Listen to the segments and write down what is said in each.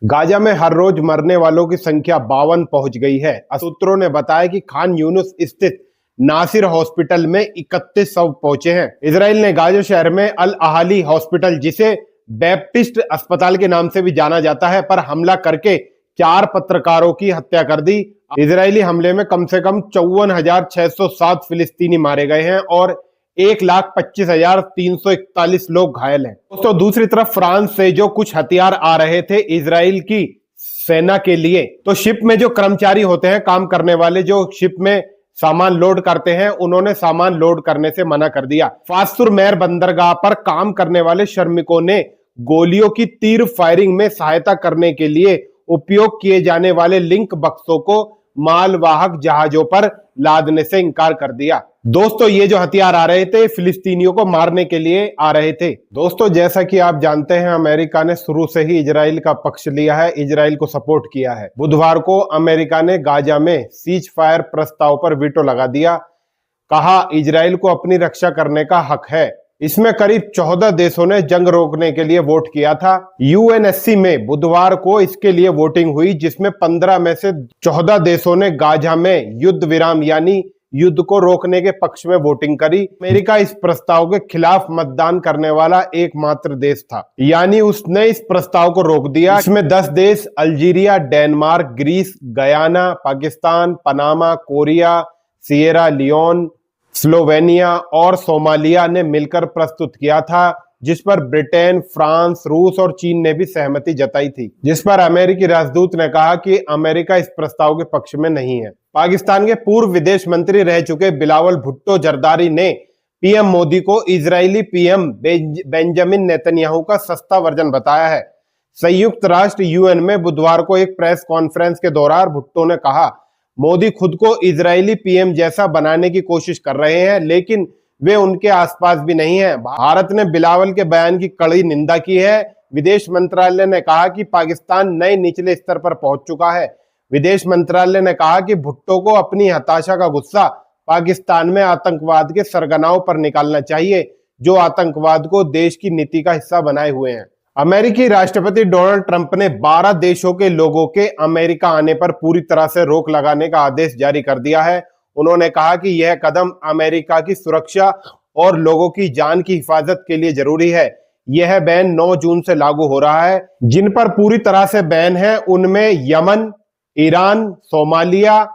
Gaza में हर रोज मरने वालों की संख्या 52 पहुंच गई है। सूत्रों ने बताया कि खान यूनुस स्थित नासिर हॉस्पिटल में 31 शव पहुंचे हैं। इजराइल ने गाजा शहर में अल अहाली हॉस्पिटल, जिसे बैप्टिस्ट अस्पताल के नाम से भी जाना जाता है, पर हमला करके 4 पत्रकारों की हत्या कर दी। इजरायली हमले में कम से कम 54,607 फिलिस्तीनी मारे गए हैं और 1,25,341 लोग घायल हैं। दोस्तों, दूसरी तरफ फ्रांस से जो कुछ हथियार आ रहे थे इजराइल की सेना के लिए, तो शिप में जो कर्मचारी होते हैं, काम करने वाले, जो शिप में सामान लोड करते हैं, उन्होंने सामान लोड करने से मना कर दिया। फास्तुर मेर बंदरगाह पर काम करने वाले श्रमिकों ने गोलियों की तीर फायरिंग में सहायता करने के लिए उपयोग किए जाने वाले लिंक बक्सों को मालवाहक जहाजों पर लादने से इनकार कर दिया। दोस्तों, ये जो हथियार आ रहे थे फिलिस्तीनियों को मारने के लिए आ रहे थे। दोस्तों, जैसा कि आप जानते हैं, अमेरिका ने शुरू से ही इजराइल का पक्ष लिया है, इजराइल को सपोर्ट किया है। बुधवार को अमेरिका ने गाजा में सीज फायर प्रस्ताव पर वीटो लगा दिया। कहा, इजराइल को अपनी रक्षा करने का हक है। इसमें करीब 14 देशों ने जंग रोकने के लिए वोट किया था। यूएनएससी में बुधवार को इसके लिए वोटिंग हुई, जिसमें 15 में से 14 देशों ने गाजा में युद्ध विराम यानी युद्ध को रोकने के पक्ष में वोटिंग करी। अमेरिका इस प्रस्ताव के खिलाफ मतदान करने वाला एकमात्र देश था, यानी उसने इस प्रस्ताव को रोक दिया। इसमें 10 देश Algeria, Denmark, Greece, Guyana, Pakistan, Panama, Korea, Sierra Leone, Slovenia और सोमालिया ने मिलकर प्रस्तुत किया था, जिस पर ब्रिटेन, फ्रांस, रूस और चीन ने भी सहमति जताई थी, जिस पर अमेरिकी राजदूत ने कहा कि अमेरिका इस प्रस्ताव के पक्ष में नहीं है। पाकिस्तान के पूर्व विदेश मंत्री रह चुके बिलावल भुट्टो जरदारी ने पीएम मोदी को इजरायली पीएम बेंजामिन नेतन्याहू का सस्ता वर्जन बताया है। संयुक्त राष्ट्र यूएन में बुधवार को एक प्रेस कॉन्फ्रेंस के दौरान भुट्टो ने कहा, मोदी खुद को इजरायली पीएम जैसा बनाने की कोशिश कर रहे हैं, लेकिन वे उनके आसपास भी नहीं है। भारत ने बिलावल के बयान की कड़ी निंदा की है। विदेश मंत्रालय ने कहा कि पाकिस्तान नए निचले स्तर पर पहुंच चुका है। विदेश मंत्रालय ने कहा कि भुट्टो को अपनी हताशा का गुस्सा पाकिस्तान में आतंकवाद के सरगनाओं पर निकालना चाहिए, जो आतंकवाद को देश की नीति का हिस्सा बनाए हुए हैं। अमेरिकी राष्ट्रपति डोनाल्ड ट्रंप ने 12 देशों के लोगों के अमेरिका आने पर पूरी तरह से रोक लगाने का आदेश जारी कर दिया है। उन्होंने कहा कि यह कदम अमेरिका की सुरक्षा और लोगों की जान की हिफाजत के लिए जरूरी है। यह बैन 9 जून से लागू हो रहा है। जिन पर पूरी तरह से बैन है उनमें Yemen, Iran, Somalia,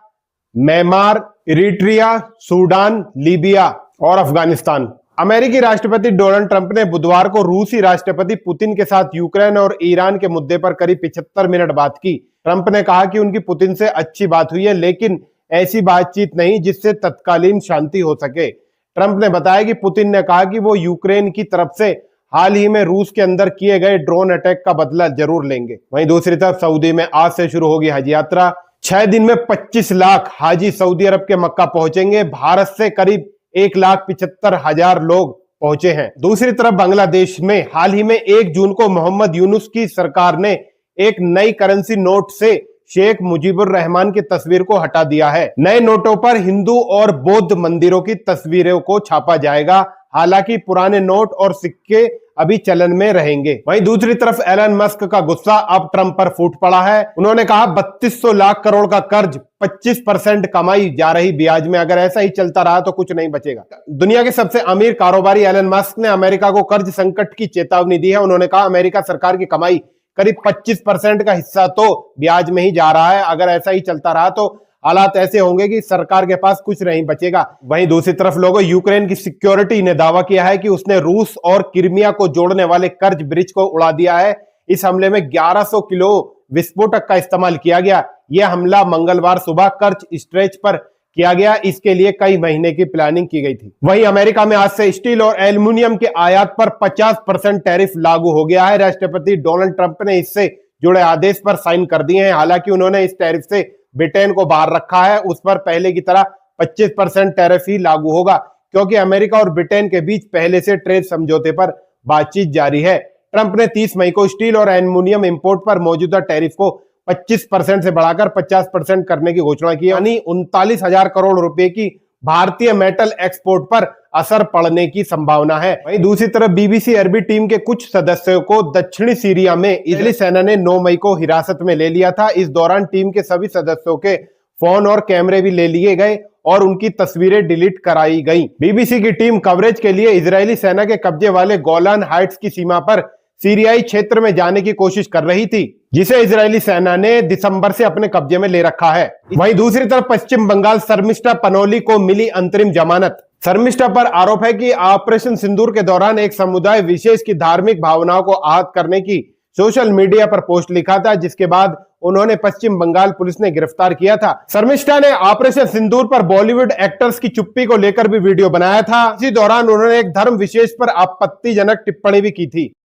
Myanmar, Eritrea, Sudan, Libya और अफगानिस्तान। अमेरिकी राष्ट्रपति डोनाल्ड ट्रंप ने बुधवार को रूसी राष्ट्रपति पुतिन के साथ यूक्रेन और ईरान के मुद्दे पर करीब 75 मिनट बात की। ट्रंप ने कहा कि उनकी पुतिन से अच्छी बात हुई है, लेकिन ऐसी बातचीत नहीं जिससे तत्कालीन शांति हो सके। ट्रंप ने बताया कि पुतिन ने कहा कि वो यूक्रेन की तरफ से हाल ही में रूस के अंदर किए गए ड्रोन अटैक का बदला जरूर लेंगे। वहीं दूसरी तरफ सऊदी में आज से शुरू होगी हज यात्रा। 6 दिन में 25 लाख हाजी सऊदी अरब के मक्का पहुंचेंगे। भारत से करीब 1,75,000 लोग पहुंचे हैं। दूसरी तरफ बांग्लादेश में हाल ही में 1 जून को मोहम्मद यूनुस की सरकार ने एक नई करेंसी नोट से शेख मुजीबुर रहमान की तस्वीर को हटा दिया है। नए नोटों पर हिंदू और बौद्ध मंदिरों की तस्वीरों को छापा जाएगा। हालांकि पुराने नोट और सिक्के अभी चलन में रहेंगे। वहीं दूसरी तरफ एलन मस्क का गुस्सा अब ट्रंप पर फूट पड़ा है। उन्होंने कहा 3200 लाख करोड़ का कर्ज, 25% कमाई जा रही ब्याज में, अगर ऐसा ही चलता रहा तो कुछ नहीं बचेगा। दुनिया के सबसे अमीर कारोबारी एलन मस्क ने अमेरिका को कर्ज संकट की चेतावनी दी है। उन्होंने कहा, अमेरिका सरकार की कमाई करीब 25% का हिस्सा तो ब्याज में ही जा रहा है। अगर ऐसा ही चलता रहा तो हालात ऐसे होंगे कि सरकार के पास कुछ नहीं बचेगा। वहीं दूसरी तरफ लोगों, यूक्रेन की सिक्योरिटी ने दावा किया है कि उसने रूस और क्रीमिया को जोड़ने वाले कर्ज ब्रिज को उड़ा दिया है। इस हमले में 1100 किलो विस्फोटक का इस्तेमाल किया गया। यह हमला मंगलवार सुबह कर्ज स्ट्रेच पर किया गया। इसके लिए कई महीने की प्लानिंग की गई थी। वहीं अमेरिका में आज से स्टील और एल्युमिनियम के आयात पर 50% टैरिफ लागू हो गया है। राष्ट्रपति डोनाल्ड ट्रंप ने इससे जुड़े आदेश पर साइन कर दिए हैं। हालांकि उन्होंने इस टैरिफ से ब्रिटेन को बाहर रखा है। उस पर पहले की तरह 25% टैरिफ ही लागू होगा, क्योंकि अमेरिका और ब्रिटेन के बीच पहले से ट्रेड समझौते पर बातचीत जारी है। ट्रंप ने 30 मई को स्टील और एल्युमिनियम इंपोर्ट पर मौजूदा टैरिफ को 25% से बढ़ाकर 50% करने की घोषणा की, यानी 39,000 करोड़ रुपए की भारतीय मेटल एक्सपोर्ट पर असर पड़ने की संभावना है। वहीं दूसरी तरफ बीबीसी अरबी टीम के कुछ सदस्यों को दक्षिणी सीरिया में इजरायली सेना ने 9 मई को हिरासत में ले लिया था। इस दौरान टीम के सभी सदस्यों के फोन और कैमरे भी ले लिए गए और उनकी तस्वीरें डिलीट कराई गई। बीबीसी की टीम कवरेज के लिए इजरायली सेना के कब्जे वाले गोलान हाइट्स की सीमा पर सीरियाई क्षेत्र में जाने की कोशिश कर रही थी, जिसे इजरायली सेना ने दिसंबर से अपने कब्जे में ले रखा है। वहीं दूसरी तरफ पश्चिम बंगाल शर्मिष्ठा पनोली को मिली अंतरिम जमानत। शर्मिष्ठा पर आरोप है कि ऑपरेशन सिंदूर के दौरान एक समुदाय विशेष की धार्मिक भावनाओं को आहत करने की सोशल मीडिया पर पोस्ट लिखा था, जिसके बाद उन्होंने पश्चिम बंगाल पुलिस ने गिरफ्तार किया था। शर्मिष्ठा ने ऑपरेशन सिंदूर पर बॉलीवुड एक्टर्स की चुप्पी को लेकर भी वीडियो बनाया था। इसी दौरान उन्होंने एक धर्म विशेष पर आपत्तिजनक टिप्पणी भी की थी।